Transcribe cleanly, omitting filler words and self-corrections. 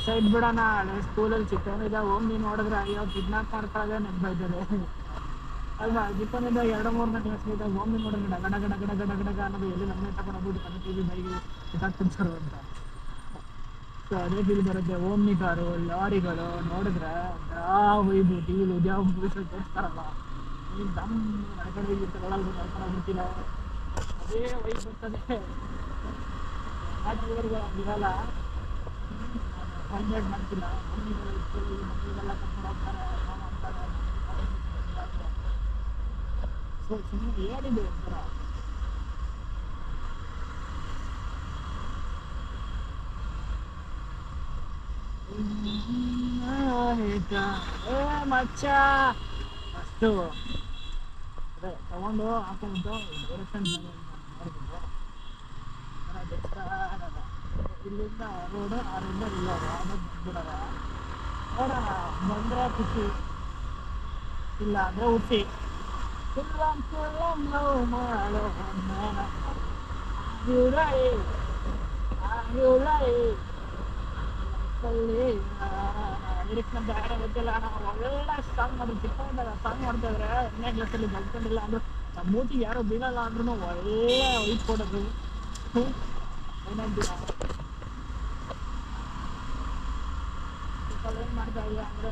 Side ಬಿಡೋಣ ಹಳೆ ಸ್ಕೂಲಲ್ಲಿ ಚಿಕ್ಕವನಿದ್ದ ಹೋಗಿ ನೋಡಿದ್ರೆ ಅಯ್ಯೋ ಕಿಡ್ನಾಪ್ ಮಾಡ್ಕೊಳ್ಳೋದೇ ನೆನಪಾಯ್ತದೆ ಅಲ್ವಾ ಚಿಕ್ಕವನಿದ್ದ 2-3 ಕ್ಲಾಸ್ ಹೋಗಿ ನೋಡಿದ್ರೆ ಗಡ ಗಡ ಗಡ ಗಡ ಗಡ ಅನ್ನೋದು ಎಲ್ಲಿ ನಮ್ಮನೆ ತಗೊಂಡೋಗ್ಬಿಟ್ಟು ಕನಕಲ್ಲಿ ಬೈಗೆ ಕಿಟಾಕ್ತಿರ್ತಾರೆ ಅಂತ. ಸೊ ಅದೇ ಫೀಲ್ ಬರುತ್ತೆ. ಓಮ್ನಿ ಕಾರು ಲಾರಿಗಳು ನೋಡಿದ್ರೆ ಒಯ್ದು ಟಿವಿಲಿ ಉದ್ಯಾವ ಮೂವೀಸಲ್ಲಿ ತೋರಿಸ್ತಾರಲ್ಲ ಈ ದಮ್ ನಡ್ಕೊಂಡೋಗ್ಬಿಟ್ಟಿಲ್ಲ ಅದೇ ವೈಬ್ ಬರ್ತದೆ. ಡ್ರೈವರ್ಗಳು ಹಂಗಿರಲ್ಲ, ಕಾಂಟ್ಯಾಕ್ಟ್ ಮಾಡ್ತಿಲ್ಲ ಮಕ್ಕಳಿಗೆಲ್ಲ ಕರ್ಕೊಂಡು ಹೋಗ್ತಾರೆ ಮಾಡ್ತಾರೆ. ಸೊ ಸುಮ್ಮನೆ ಏನಿದೆ ಒಂಥರ ಏ ಮಚ್ಚ ಅಷ್ಟು ಅದೇ ತಗೊಂಡು ಹಾಕೊಂಡ್ಬಿಟ್ಟು ಡೈರೆಕ್ಷನ್ ನೋಡ್ಬಿಟ್ಟು ಇಲ್ಲಿಂದ ರೋಡು ಆರಿಂದ ಇಲ್ಲೋರು ಆಮೇಲೆ ಬಂದ್ಬಿಡೋಣ ನೋಡೋಣ. ಬಂದರೆ ಖುಷಿ, ಇಲ್ಲ ಅಂದರೆ ಹುಟ್ಟಿ ಮಾಡೋ ಲಿರಿಕ್ಸ್ ನಮ್ಗೆ ಯಾರೋ ಗೊತ್ತಿಲ್ಲ. ನಾವು ಒಳ್ಳೆ ಸಾಂಗ್ ಮಾಡಿದ್ರು ಚಿಕ್ಕದಾಗ ಸಾಂಗ್ ಮಾಡ್ತಾ ಇದ್ರೆ 2ನೇ ಕ್ಲಾಸಲ್ಲಿ ಬಲ್ಕೊಂಡಿಲ್ಲ ಅಂದ್ರು ನಮ್ಮ ಮೂತಿಗೆ ಯಾರೋ ಬೀಳಲ್ಲ ಅಂದ್ರೂ ಒಳ್ಳೆ ವೈಟ್ ಕೊಡೋದು ಏನಂತೀರ. ಏನು ಮಾಡ್ತಾ ಇಲ್ಲ ಅಂದರೆ